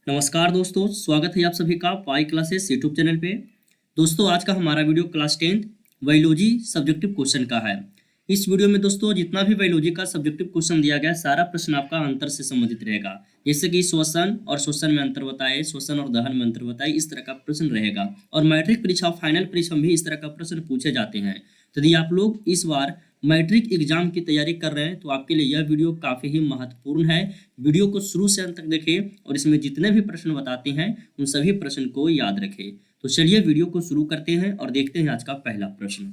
नमस्कार दोस्तों, स्वागत है आप सभी का पाई क्लासेस यूट्यूब चैनल पे। दोस्तों आज का हमारा video class 10th biology subjective question का है। इस वीडियो में दोस्तों जितना भी बायोलॉजी का सब्जेक्टिव क्वेश्चन दिया गया है सारा प्रश्न आपका अंतर से संबंधित रहेगा। जैसे कि श्वसन और शोषण में अंतर बताए, श्वसन और दहन में अंतर बताए, इस तरह का प्रश्न रहेगा। और मैट्रिक परीक्षा, फाइनल परीक्षा में भी इस तरह का प्रश्न पूछे जाते हैं। तो यदि आप लोग इस बार मैट्रिक एग्जाम की तैयारी कर रहे हैं तो आपके लिए यह वीडियो काफ़ी ही महत्वपूर्ण है। वीडियो को शुरू से अंत तक देखें और इसमें जितने भी प्रश्न बताते हैं उन सभी प्रश्न को याद रखें। तो चलिए वीडियो को शुरू करते हैं और देखते हैं आज का पहला प्रश्न।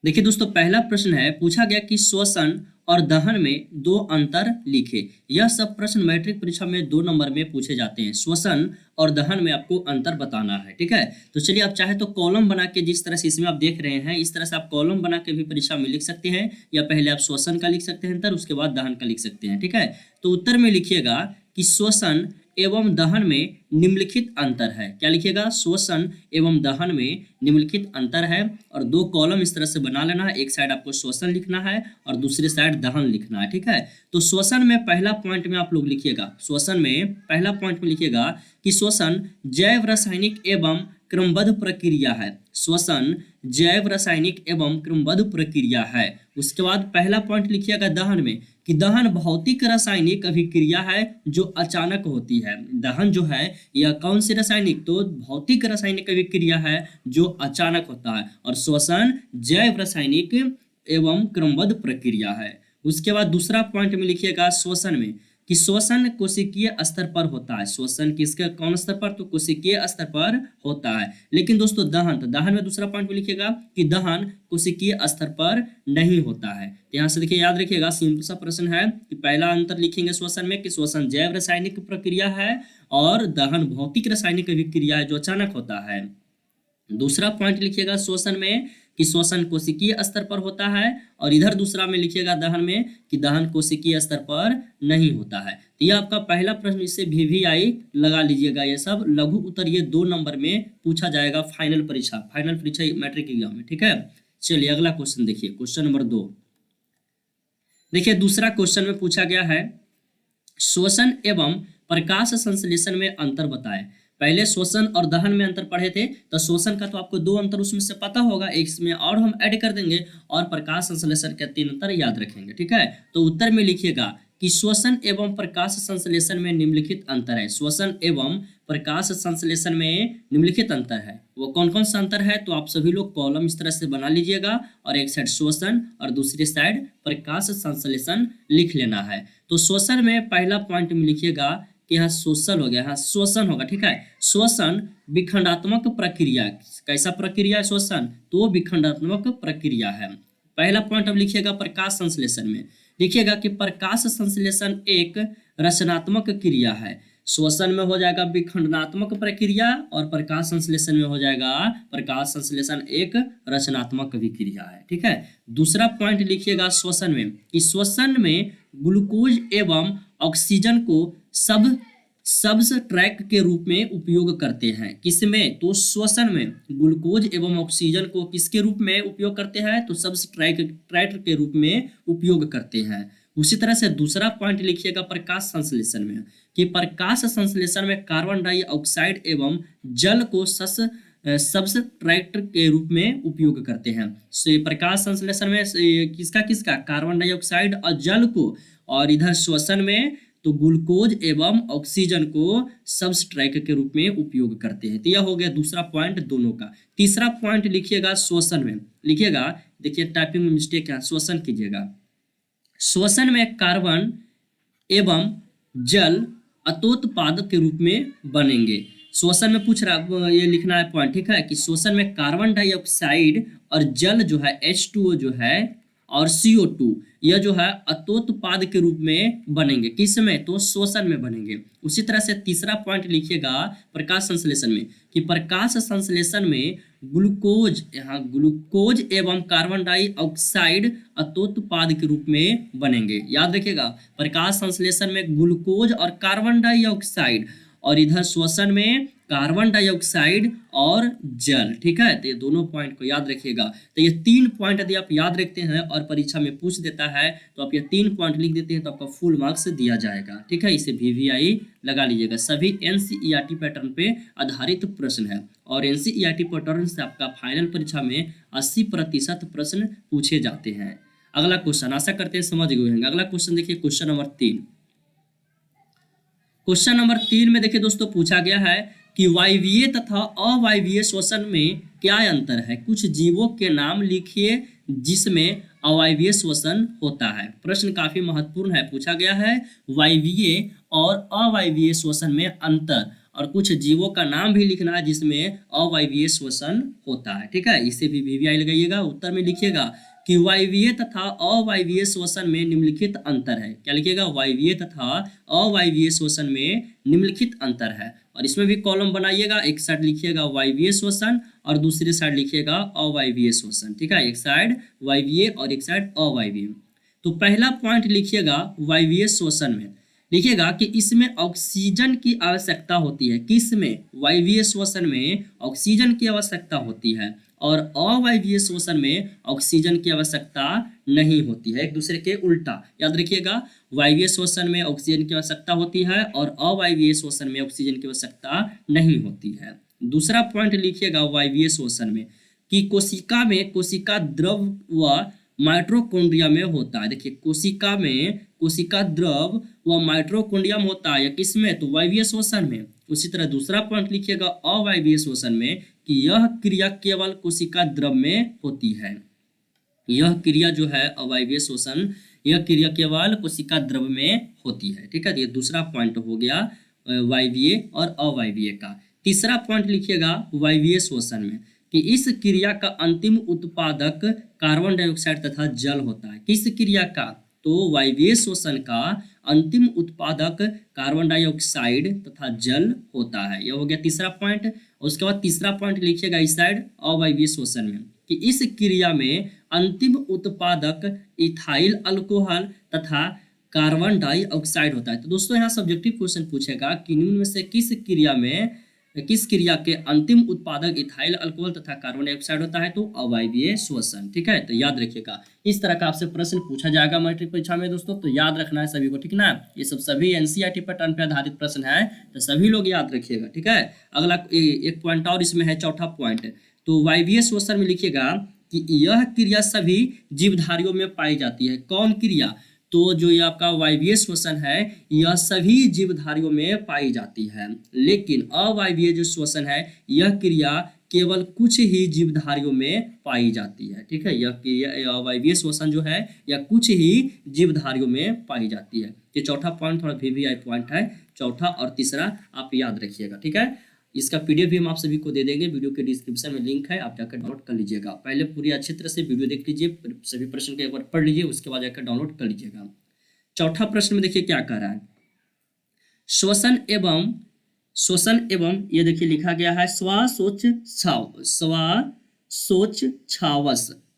देखिए दोस्तों, पहला प्रश्न है, पूछा गया कि श्वसन और दहन में दो अंतर लिखे। यह सब प्रश्न मैट्रिक परीक्षा में 2 नंबर में पूछे जाते हैं। श्वसन और दहन में आपको अंतर बताना है, ठीक है। तो चलिए आप चाहे तो कॉलम बना के, जिस तरह से इसमें आप देख रहे हैं इस तरह से आप कॉलम बना के भी परीक्षा में लिख सकते हैं, या पहले आप श्वसन का लिख सकते हैं अंतर, उसके बाद दहन का लिख सकते हैं, ठीक है। तो उत्तर में लिखिएगा कि श्वसन एवं दहन में निम्नलिखित अंतर है। क्या लिखिएगा? श्वसन एवं दहन में निम्नलिखित अंतर है। और 2 कॉलम इस तरह से बना लेना है, एक साइड आपको श्वसन लिखना है और दूसरी साइड दहन लिखना है, ठीक है। तो श्वसन में पहला पॉइंट में आप लोग लिखिएगा, श्वसन में पहला पॉइंट में लिखिएगा कि श्वसन जैव रासायनिक एवं क्रमबद्ध प्रक्रिया है। श्वसन जैव रासायनिक एवं क्रमबद्ध प्रक्रिया है। उसके बाद पहला पॉइंट लिखिएगा दहन में कि दहन भौतिक रासायनिक अभिक्रिया है जो अचानक होती है। दहन जो है यह कौन सी रासायनिक? तो भौतिक रासायनिक अभिक्रिया है जो अचानक होता है। और श्वसन जैव रासायनिक एवं क्रमबद्ध प्रक्रिया है। उसके बाद दूसरा पॉइंट में लिखिएगा श्वसन में कि श्वसन कोशिकीय स्तर पर होता है। श्वसन किसके कौन स्तर पर? तो कोशिकीय स्तर पर होता है। लेकिन दोस्तों दहन, तो दहन में दूसरा पॉइंट में लिखिएगा कि दहन कोशिकीय स्तर पर नहीं होता है। तो यहाँ से देखिए, याद रखिएगा, सिंपल सा प्रश्न है कि पहला अंतर लिखेंगे श्वसन में कि श्वसन जैव रासायनिक प्रक्रिया है और दहन भौतिक रासायनिक अभिक्रिया है जो अचानक होता है। दूसरा पॉइंट लिखिएगा श्वसन में कि श्वसन कोशिकीय स्तर पर होता है, और इधर दूसरा में लिखिएगा दहन में कि दहन कोशिकीय स्तर पर नहीं होता है। तो यह आपका पहला प्रश्न, इससे VVI लगा लीजिएगा। ये सब लघु उत्तर ये 2 नंबर में पूछा जाएगा फाइनल परीक्षा मैट्रिक एग्जाम में, ठीक है। चलिए अगला क्वेश्चन देखिए, क्वेश्चन नंबर 2। देखिए दूसरा क्वेश्चन में पूछा गया है, श्वसन एवं प्रकाश संश्लेषण में अंतर बताएं। पहले श्वसन और दहन में अंतर पढ़े थे, तो श्वसन का तो आपको 2 अंतर उसमें से पता होगा, एक इसमें और हम ऐड कर देंगे, और प्रकाश संश्लेषण के 3 अंतर याद रखेंगे, ठीक है। तो उत्तर में लिखिएगा कि श्वसन एवं प्रकाश संश्लेषण में निम्नलिखित अंतर है। श्वसन एवं प्रकाश संश्लेषण में निम्नलिखित अंतर है। वो कौन कौन सा अंतर है? तो आप सभी लोग कॉलम इस तरह से बना लीजिएगा और एक साइड श्वसन और दूसरी साइड प्रकाश संश्लेषण लिख लेना है। तो श्वसन में पहला पॉइंट में लिखिएगा कि यहाँ शोषण हो गया, यहाँ श्वसन होगा, ठीक है। श्वसन विखंडात्मक प्रक्रिया। कैसा प्रक्रिया है श्वसन? तो विखंडात्मक प्रक्रिया है। पहला पॉइंट अब लिखिएगा प्रकाश संश्लेषण में लिखिएगा कि प्रकाश संश्लेषण एक रचनात्मक क्रिया है। श्वसन में हो जाएगा विखंडनात्मक प्रक्रिया और प्रकाश संश्लेषण में हो जाएगा प्रकाश संश्लेषण एक रचनात्मक विक्रिया है, ठीक है। दूसरा पॉइंट लिखिएगा श्वसन में कि श्वसन में ग्लूकोज एवं ऑक्सीजन को सब्सट्रेट के रूप में उपयोग करते हैं। किसमें? तो श्वसन में ग्लूकोज एवं ऑक्सीजन को किसके रूप में उपयोग करते हैं? तो सब्सट्रेट के रूप में उपयोग करते हैं। उसी तरह से दूसरा पॉइंट लिखिएगा प्रकाश संश्लेषण में कि प्रकाश संश्लेषण में कार्बन डाइऑक्साइड एवं जल को सब्सट्रेट के रूप में उपयोग करते हैं। प्रकाश संश्लेषण में किसका कार्बन डाइऑक्साइड और जल को, और इधर श्वसन में तो ग्लूकोज एवं ऑक्सीजन को सब्सट्रेट के रूप में उपयोग करते हैं। तो यह हो गया दूसरा पॉइंट दोनों का। तीसरा पॉइंट लिखिएगा श्वसन में लिखिएगा, देखिए टाइपिंग में मिस्टेक है, श्वसन कीजिएगा। श्वसन में कार्बन एवं जल अतोत्पाद के रूप में बनेंगे। श्वसन में पूछ रहा, ये लिखना है पॉइंट, ठीक है, कि श्वसन में कार्बन डाइऑक्साइड और जल जो है H2O जो है और CO2 यह जो है अतोत्पाद के रूप में बनेंगे। किस में? तो श्वसन में बनेंगे। उसी तरह से तीसरा पॉइंट लिखिएगा प्रकाश संश्लेषण में कि प्रकाश संश्लेषण में ग्लूकोज एवं कार्बन डाइऑक्साइड अतोत्पाद के रूप में बनेंगे। याद रखिएगा, प्रकाश संश्लेषण में ग्लूकोज और कार्बन डाइऑक्साइड और इधर श्वसन में कार्बन डाइऑक्साइड और जल। ठीक है, तो ये दोनों पॉइंट को याद रखिएगा। तो ये 3 पॉइंट यदि आप याद रखते हैं और परीक्षा में पूछ देता है तो आप ये 3 पॉइंट लिख देते हैं तो आपका फुल मार्क्स दिया जाएगा। ठीक है, इसे VVI लगा लीजिएगा। सभी NCERT पैटर्न पे आधारित प्रश्न है और NCERT पैटर्न से आपका फाइनल परीक्षा में 80% प्रश्न पूछे जाते हैं। अगला क्वेश्चन, आशा करते हैं समझ गए होंगे। अगला क्वेश्चन देखिए, क्वेश्चन नंबर 3। क्वेश्चन नंबर 3 में देखिए दोस्तों पूछा गया है कि वायवीय तथा अवायवीय श्वसन में क्या अंतर है। कुछ जीवों के नाम लिखिए जिसमें अवायवीय श्वसन होता है। प्रश्न काफी महत्वपूर्ण है, पूछा गया है वायवीय और अवायवीय श्वसन में अंतर और कुछ जीवों का नाम भी लिखना है जिसमें अवायवीय श्वसन होता है। ठीक है, इसे भी VVI लगाइएगा। उत्तर में लिखिएगा कि वायवीय तथा अवायवीय श्वसन में निम्नलिखित अंतर है। क्या लिखिएगा, वायवीय तथा अवायवीय श्वसन में निम्नलिखित अंतर है। और इसमें भी कॉलम बनाइएगा, एक साइड लिखिएगा वायवीय श्वसन और दूसरी साइड लिखिएगा अवायवीय श्वसन। ठीक है, एक साइड वायवीय और एक साइड अवायवीय। तो पहला पॉइंट लिखिएगा वायवीय श्वसन में, लिखिएगा कि इसमें ऑक्सीजन की आवश्यकता होती है। किसमें, वायवीय श्वसन में ऑक्सीजन की आवश्यकता होती है और अवायवीय श्वसन में ऑक्सीजन की आवश्यकता नहीं होती है, एक दूसरे के उल्टा। याद रखिएगा, वायवीय श्वसन में ऑक्सीजन की आवश्यकता होती है और अवायवीय श्वसन में ऑक्सीजन की आवश्यकता नहीं होती है। दूसरा पॉइंट लिखिएगा वायवीय श्वसन में कि कोशिका में कोशिका द्रव व माइटोकॉन्ड्रिया में होता है। देखिए, कोशिका में कोशिका द्रव व माइटोकॉन्ड्रिया में होता है या किसमें, तो वायवीय श्वसन में। उसी तरह दूसरा पॉइंट लिखिएगा अवायवीय श्वसन में कि यह क्रिया केवल कोशिका द्रव में होती है। यह क्रिया जो है अवायवीय श्वसन, यह क्रिया केवल कोशिका द्रव में होती है। ठीक है, ये दूसरा पॉइंट हो गया वायवीय और अवायवीय का। तीसरा पॉइंट लिखिएगा वायवीय श्वसन में कि इस क्रिया का अंतिम उत्पादक कार्बन डाइऑक्साइड तथा जल होता है। किस क्रिया का, तो वायवीय श्वसन का अंतिम उत्पादक कार्बन डाइऑक्साइड तथा जल होता है। यह हो गया तीसरा पॉइंट। उसके बाद तीसरा पॉइंट लिखिएगा इस साइड अवायवीय श्वसन में कि इस क्रिया में अंतिम उत्पादक इथाइल अल्कोहल तथा कार्बन डाइऑक्साइड होता है। तो दोस्तों यहाँ सब्जेक्टिव क्वेश्चन पूछेगा कि निम्न में से किस क्रिया के अंतिम उत्पादक इथाइल अल्कोहल तथा कार्बन डाइऑक्साइड होता है, तो अवायवीय श्वसन। ठीक है, तो याद रखिएगा, इस तरह का आपसे प्रश्न पूछा जाएगा मैट्रिक परीक्षा में दोस्तों, तो याद रखना है सभी को। ठीक ना, ये सब सभी NCERT पैटर्न पे आधारित प्रश्न है, तो सभी लोग याद रखिएगा। ठीक है, अगला एक पॉइंट और इसमें है, चौथा पॉइंट। तो वायवीय श्वसन में लिखिएगा कि यह क्रिया सभी जीवधारियों में पाई जाती है। कौन क्रिया, तो जो ये आपका वायवीय श्वसन है यह सभी जीवधारियों में पाई जाती है, लेकिन अवायवीय जो श्वसन है यह क्रिया केवल कुछ ही जीवधारियों में पाई जाती है। ठीक है, यह अवायवीय श्वसन जो है यह कुछ ही जीवधारियों में पाई जाती है। ये चौथा पॉइंट थोड़ा VVI पॉइंट है, चौथा और तीसरा आप याद रखिएगा। ठीक है, इसका PDF भी हम आप सभी को दे देंगे, वीडियो के डिस्क्रिप्शन में लिंक है, आप जाकर डाउनलोड कर लीजिएगा। पहले पूरी अच्छी तरह से वीडियो देख लीजिए, सभी प्रश्न को एक बार पढ़ लीजिए, उसके बाद जाकर डाउनलोड कर लीजिएगा। चौथा प्रश्न में देखिए क्या कह रहा है, श्वसन एवं ये देखिए लिखा गया है श्वासोच्छ्वास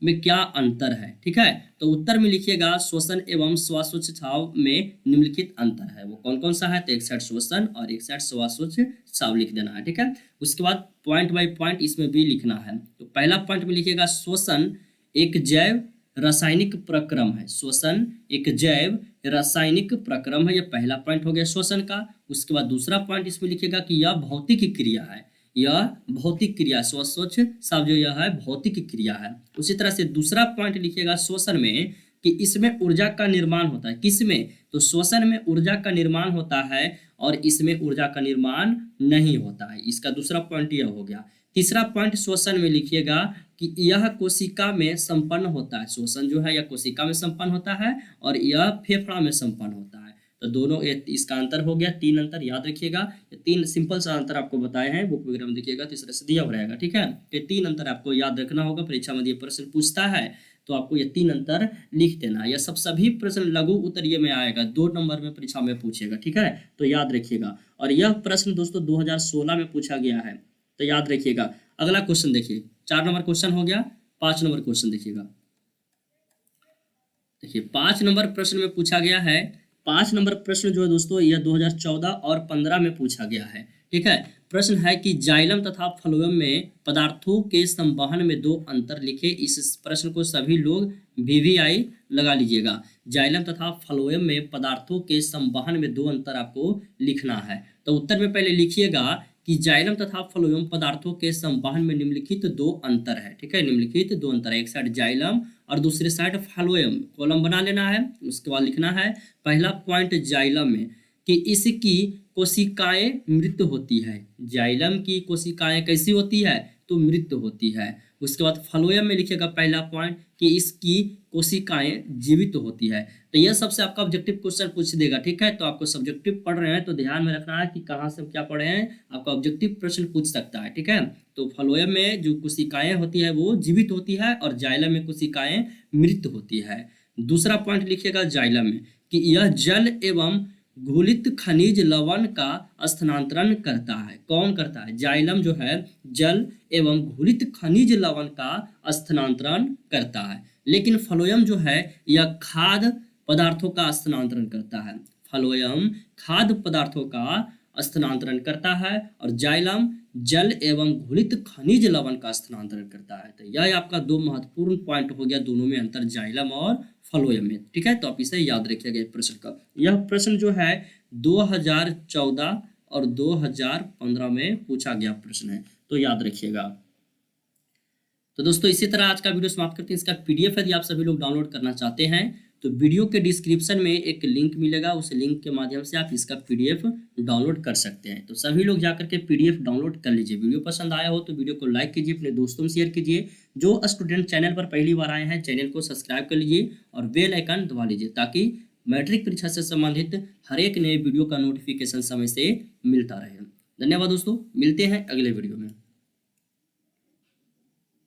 में क्या अंतर है। ठीक है, तो उत्तर में लिखिएगा श्वसन एवं श्वासोच्छ्वास में निम्नलिखित अंतर है। वो कौन कौन सा है, तो एक साइड श्वसन और एक साइड श्वासोच्छ्वास लिख देना है। ठीक है, उसके बाद पॉइंट बाय पॉइंट इसमें भी लिखना है। तो पहला पॉइंट में लिखिएगा श्वसन एक जैव रासायनिक प्रक्रम है। श्वसन एक जैव रासायनिक प्रक्रम है, यह पहला पॉइंट हो गया श्वसन का। उसके बाद दूसरा पॉइंट इसमें लिखिएगा कि यह भौतिक क्रिया है, यह भौतिक क्रिया, श्वासोच्छ्वास जो यह है भौतिक क्रिया है। उसी तरह से दूसरा पॉइंट लिखिएगा श्वसन में कि इसमें ऊर्जा का निर्माण होता है। किसमें, तो श्वसन में ऊर्जा का निर्माण होता है और इसमें ऊर्जा का निर्माण नहीं होता है। इसका दूसरा पॉइंट यह हो गया। तीसरा पॉइंट श्वसन में लिखिएगा कि यह कोशिका में संपन्न होता है। श्वसन जो है यह कोशिका में संपन्न होता है और यह फेफड़ा में संपन्न होता है। तो दोनों इसका अंतर हो गया, 3 अंतर याद रखिएगा। ये 3 सिंपल सा अंतर आपको बताए हैं, बुक वगैरह में देखिएगा तो इस तरह से दिया हो रहेगा। ठीक है, ये 3 अंतर आपको याद रखना होगा। परीक्षा में ये प्रश्न पूछता है तो आपको ये 3 अंतर लिख देना। यह सभी प्रश्न लघु उत्तरीय में आएगा, 2 नंबर में परीक्षा में पूछेगा। ठीक है, तो याद रखिएगा। और यह प्रश्न दोस्तों 2016 में पूछा गया है, तो याद रखिएगा। अगला क्वेश्चन देखिए, 4 नंबर क्वेश्चन हो गया। 5 नंबर क्वेश्चन देखिएगा। देखिए 5 नंबर प्रश्न में पूछा गया है 5 नंबर प्रश्न जो है दोस्तों यह 2014 और 15 में पूछा गया है। ठीक है, प्रश्न है कि जाइलम तथा फ्लोएम में पदार्थों के संवहन में दो अंतर लिखे। इस प्रश्न को सभी लोग VVI लगा लीजिएगा। जाइलम तथा फ्लोएम में पदार्थों के संवहन में दो अंतर आपको लिखना है। तो उत्तर में पहले लिखिएगा कि जाइलम तथा फ्लोएम पदार्थों के संवहन में निम्नलिखित दो अंतर है। ठीक है, निम्नलिखित दो अंतर है, एक साइड जाइलम और दूसरी साइड फ्लोएम। कॉलम बना लेना है। उसके बाद लिखना है पहला पॉइंट जाइलम में कि इसकी कोशिकाएं मृत होती है। जाइलम की कोशिकाएं कैसी होती है? तो मृत होती है। उसके बाद फ्लोएम में लिखिएगा पहला पॉइंट कि इसकी कोशिकाएं जीवित होती है। तो यह सबसे आपका ऑब्जेक्टिव क्वेश्चन पूछ देगा। ठीक है, तो आपको सब्जेक्टिव पढ़ रहे हैं तो ध्यान में रखना है कि कहाँ से क्या पढ़े हैं, आपका ऑब्जेक्टिव प्रश्न पूछ सकता है। ठीक है, तो फ्लोएम में जो कोशिकाएं होती है वो जीवित होती है और जाइलम में कोशिकाएं मृत होती है। दूसरा पॉइंट लिखिएगा जाइलम में कि यह जल एवं घुलित खनिज लवण का स्थानांतरण करता है। कौन करता है? जाइलम जो है जल एवं घुलित खनिज लवण का स्थानांतरण करता है, लेकिन फ्लोएम जो है यह खाद्य पदार्थों का स्थानांतरण करता है। फ्लोएम खाद्य पदार्थों का स्थानांतरण करता है और जाइलम जल एवं घुलित खनिज लवण का स्थानांतरण करता है। तो यह आपका दो महत्वपूर्ण पॉइंट हो गया, दोनों में अंतर जाइलम और फ्लोएम में। ठीक है, तो आप इसे याद रखिएगा इस प्रश्न का। यह प्रश्न जो है 2014 और 2015 में पूछा गया प्रश्न है, तो याद रखिएगा। तो दोस्तों इसी तरह आज का वीडियो समाप्त करते हैं। इसका PDF यदि आप सभी लोग डाउनलोड करना चाहते हैं तो वीडियो के डिस्क्रिप्शन में एक लिंक मिलेगा, उस लिंक के माध्यम से आप इसका PDF डाउनलोड कर सकते हैं। तो सभी लोग जाकर के PDF डाउनलोड कर लीजिए। वीडियो पसंद आया हो तो वीडियो को लाइक कीजिए, अपने दोस्तों में शेयर कीजिए। जो स्टूडेंट चैनल पर पहली बार आए हैं चैनल को सब्सक्राइब कर लीजिए और बेल आइकन दबा लीजिए ताकि मैट्रिक परीक्षा से संबंधित हर एक नए वीडियो का नोटिफिकेशन समय से मिलता रहे। धन्यवाद दोस्तों, मिलते हैं अगले वीडियो में।